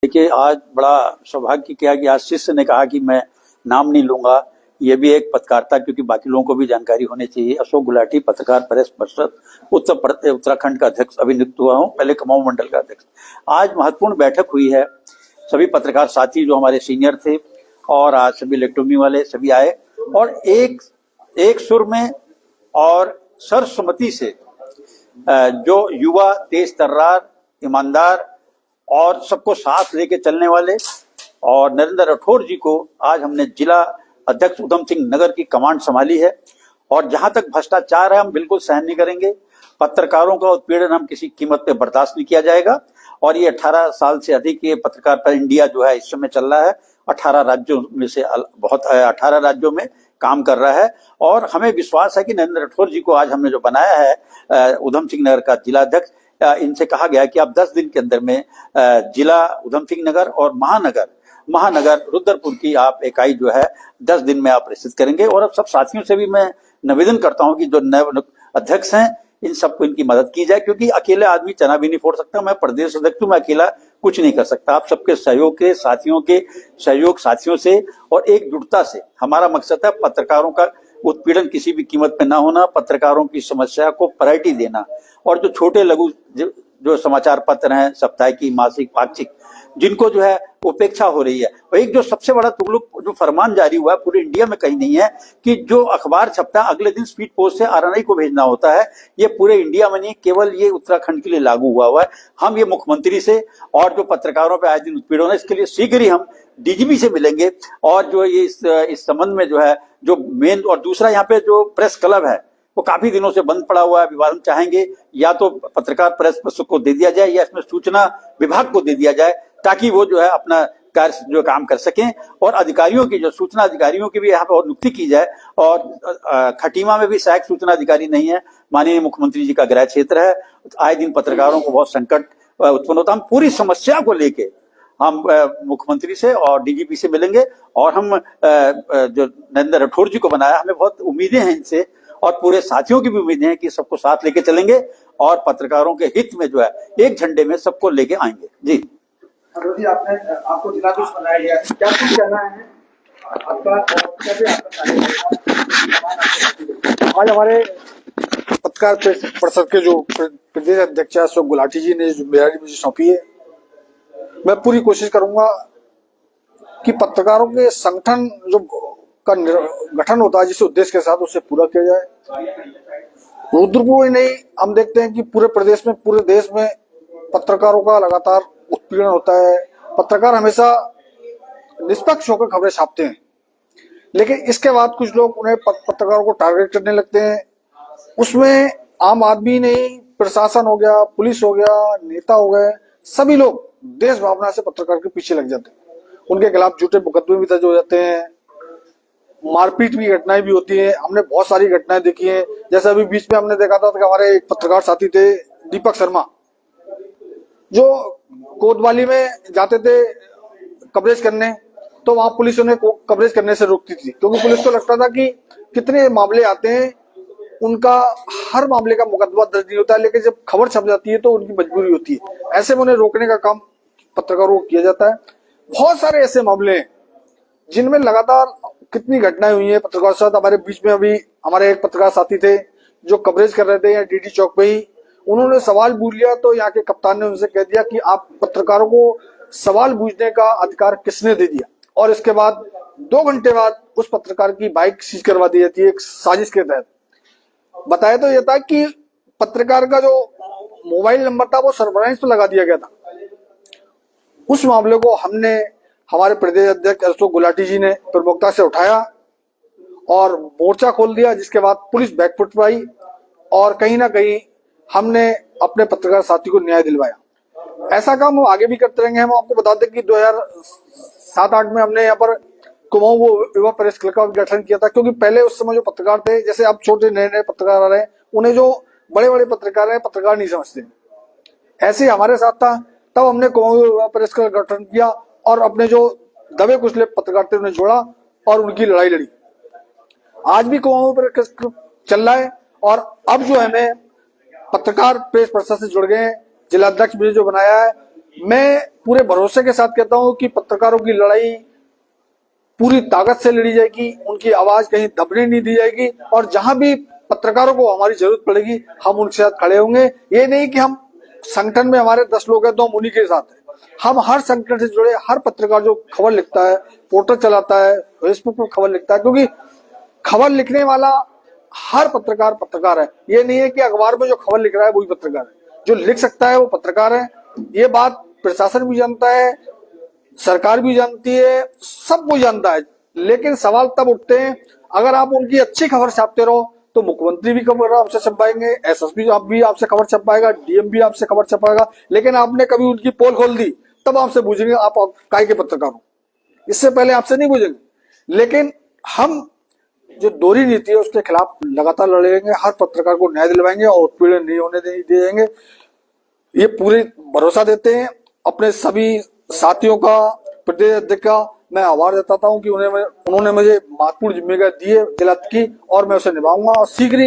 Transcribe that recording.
देखिए, आज बड़ा सौभाग्य किया कि आज शिष्य ने कहा कि मैं नाम नहीं लूंगा। ये भी एक पत्रकारिता, क्योंकि बाकी लोगों को भी जानकारी होनी चाहिए। अशोक गुलाटी, पत्रकार प्रेस परिषद उत्तराखंड का अध्यक्ष अभी नियुक्त हुआ हूँ, पहले कुमाऊं मंडल का अध्यक्ष। आज महत्वपूर्ण बैठक हुई है। सभी पत्रकार साथी जो हमारे सीनियर थे और आज सभी इलेक्ट्रॉनिक वाले सभी आए और एक सुर में और सर्वसम्मति से जो युवा, तेज तर्रार, ईमानदार और सबको साथ लेके चलने वाले और नरेंद्र राठौर जी को आज हमने जिला अध्यक्ष उधम सिंह नगर की कमांड संभाली है। और जहां तक भ्रष्टाचार है, हम बिल्कुल सहन नहीं करेंगे। पत्रकारों का उत्पीड़न हम किसी कीमत पे बर्दाश्त नहीं किया जाएगा। और ये 18 साल से अधिक ये पत्रकार पर इंडिया जो है इस समय चल रहा है। 18 राज्यों में से 18 राज्यों में काम कर रहा है। और हमें विश्वास है कि नरेंद्र राठौर जी को आज हमने जो बनाया है उधम सिंह नगर का जिला अध्यक्ष, इनसे कहा गया कि आप 10 दिन के अंदर में जिला उधम सिंह नगर और महानगर रुद्रपुर की आप इकाई जो है 10 दिन में आप प्रस्तुत करेंगे। और अब सब साथियों से भी मैं निवेदन करता हूं कि जो नए अध्यक्ष हैं इन सबको इनकी मदद की जाए, क्योंकि अकेले आदमी चना भी नहीं फोड़ सकता। मैं प्रदेश अध्यक्ष हूं, मैं अकेला कुछ नहीं कर सकता। आप सबके सहयोग के साथियों से और एकजुटता से हमारा मकसद है पत्रकारों का उत्पीड़न किसी भी कीमत पे ना होना, पत्रकारों की समस्या को प्रायोरिटी देना। और जो छोटे लघु जो समाचार पत्र हैं, साप्ताहिक, मासिक, पाक्षिक, जिनको जो है उपेक्षा हो रही है। और एक जो सबसे बड़ा तुगलक जो फरमान जारी हुआ है पूरे इंडिया में कहीं नहीं है कि जो अखबार छपता है अगले दिन स्पीड पोस्ट से आरएनआई को भेजना होता है। ये पूरे इंडिया में नहीं, केवल ये उत्तराखंड के लिए लागू हुआ है। हम ये मुख्यमंत्री से और जो पत्रकारों पर आए दिन उत्पीड़न है, इसके लिए शीघ्र ही हम डीजीपी से मिलेंगे। और जो ये इस संबंध में जो है जो मेन, और दूसरा यहाँ पे जो प्रेस क्लब है वो काफी दिनों से बंद पड़ा हुआ है। विवाद हम चाहेंगे या तो पत्रकार प्रेस को दे दिया जाए या इसमें सूचना विभाग को दे दिया जाए, ताकि वो जो है अपना कार्य जो काम कर सकें। और अधिकारियों की जो सूचना अधिकारियों की भी यहाँ पे और नियुक्ति की जाए। और खटीमा में भी सहायक सूचना अधिकारी नहीं है, माननीय मुख्यमंत्री जी का गृह क्षेत्र है। आए दिन पत्रकारों को बहुत संकट उत्पन्न होता है। हम पूरी समस्या को लेके हम मुख्यमंत्री से और डीजीपी से मिलेंगे। और हम जो नरेंद्र राठौर जी को बनाया, हमें बहुत उम्मीदें हैं इनसे और पूरे साथियों की भी उम्मीदें हैं कि सबको साथ लेके चलेंगे और पत्रकारों के हित में जो है एक झंडे में सबको लेके आएंगे। जी आपको जिलाधीश बनाया गया, क्या कुछ कहना है आपका? आज हमारे पत्रकार परिषद के जो प्रदेश अध्यक्ष अशोक गुलाटी जी ने जिम्मेदारी मुझे सौंपी है, मैं पूरी कोशिश करूंगा कि पत्रकारों के संगठन जो का गठन होता है जिस उद्देश्य के साथ, उसे पूरा किया जाए। रुद्रपुर ही नहीं, हम देखते हैं कि पूरे प्रदेश में, पूरे देश में पत्रकारों का लगातार उत्पीड़न होता है। पत्रकार हमेशा निष्पक्ष होकर खबरें छापते हैं, लेकिन इसके बाद कुछ लोग उन्हें पत्रकारों को टारगेट करने लगते हैं। उसमें आम आदमी नहीं, प्रशासन हो गया, पुलिस हो गया, नेता हो गए, सभी लोग देश भावना से पत्रकार के पीछे लग जाते हैं। उनके खिलाफ झूठे मुकदमे भी दर्ज हो जाते हैं, मारपीट की घटनाएं भी होती हैं। हमने बहुत सारी घटनाएं देखी हैं। जैसे अभी बीच में हमने देखा था कि हमारे एक पत्रकार साथी थे दीपक शर्मा, जो कोतवाली में जाते थे कवरेज करने, तो वहां पुलिस उन्हें कवरेज करने से रोकती थी, क्योंकि पुलिस को लगता था कि कितने मामले आते हैं, उनका हर मामले का मुकदमा दर्ज नहीं होता है, लेकिन जब खबर छप जाती है तो उनकी मजबूरी होती है। ऐसे में उन्हें रोकने का काम पत्रकारों को किया जाता है। बहुत सारे ऐसे मामले हैं जिनमें लगातार कितनी घटनाएं हुई है पत्रकारों के साथ। हमारे बीच में अभी हमारे एक पत्रकार साथी थे जो कवरेज कर रहे थे यहाँ डीडी चौक पे ही, उन्होंने सवाल पूछ लिया तो यहाँ के कप्तान ने उनसे कह दिया कि आप पत्रकारों को सवाल पूछने का अधिकार किसने दे दिया। और इसके बाद 2 घंटे बाद उस पत्रकार की बाइक सीज करवा दी जाती है एक साजिश के तहत। बताया तो यह था कि पत्रकार का जो मोबाइल नंबर था वो सर्वराइज पर लगा दिया गया था। उस मामले को हमने, हमारे प्रदेश अध्यक्ष अशोक गुलाटी जी ने प्रमुखता से उठाया और मोर्चा खोल दिया, जिसके बाद पुलिस बैकफुट पर आई और कहीं ना कहीं हमने अपने पत्रकार साथी को न्याय दिलवाया। ऐसा काम हम आगे भी करते रहेंगे। हम आपको बता दें कि 2007-8 में हमने यहाँ पर कुमाऊं युवा प्रेस क्लब का गठन किया था, क्योंकि पहले उस समय जो पत्रकार थे, जैसे अब छोटे नए पत्रकार आ रहे हैं, उन्हें जो बड़े बड़े पत्रकार हैं पत्रकार नहीं समझते। ऐसे हमारे साथ था, तब हमने कुमाऊं युवा प्रेस क्लब का गठन किया और अपने जो दबे कुचले पत्रकार थे उन्हें जोड़ा और उनकी लड़ाई लड़ी। आज भी कुमाऊं प्रेस क्लब चल रहा है और अब जो हमें पत्रकार प्रेस परिषद से जुड़ गए, जिलाध्यक्ष भी जो बनाया है, मैं पूरे भरोसे के साथ कहता हूं कि पत्रकारों की लड़ाई पूरी ताकत से लड़ी जाएगी, उनकी आवाज कहीं दबने नहीं दी जाएगी, और जहां भी पत्रकारों को हमारी जरूरत पड़ेगी हम उनके साथ खड़े होंगे। ये नहीं कि हम संगठन में हमारे 10 लोग हैं तो हम उन्हीं के साथ हैं। हम हर संगठन से जुड़े हर पत्रकार जो खबर लिखता है, पोर्टल चलाता है, फेसबुक पर खबर लिखता है, क्योंकि खबर लिखने वाला हर पत्रकार है। ये नहीं है कि अखबार में जो खबर लिख रहा है वही पत्रकार है, जो लिख सकता है वो पत्रकार है। ये बात प्रशासन भी जानता है, सरकार भी जानती है, सब कोई जानता है। लेकिन सवाल तब उठते हैं अगर आप उनकी अच्छी खबर छापते रहो तो मुख्यमंत्री भी खबर आपसे छपाएंगे, एसएसपी भी आपसे खबर छपाएगा, डीएम भी आपसे खबर छपाएगा। लेकिन आपने कभी उनकी पोल खोल दी तब आपसे पूछेंगे आप काय के पत्रकार हो, इससे पहले आपसे नहीं पूछेंगे। लेकिन हम जो दोहरी नीति है उसके खिलाफ लगातार लड़ेंगे, हर पत्रकार को न्याय दिलवाएंगे और उत्पीड़न नहीं होने देंगे। ये पूरे भरोसा देते हैं। अपने सभी साथियों का, प्रदेश अध्यक्ष का मैं आभार जताता हूं कि उन्होंने मुझे महत्वपूर्ण जिम्मेदारी दी है जिला की, और मैं उसे निभाऊंगा और शीघ्र ही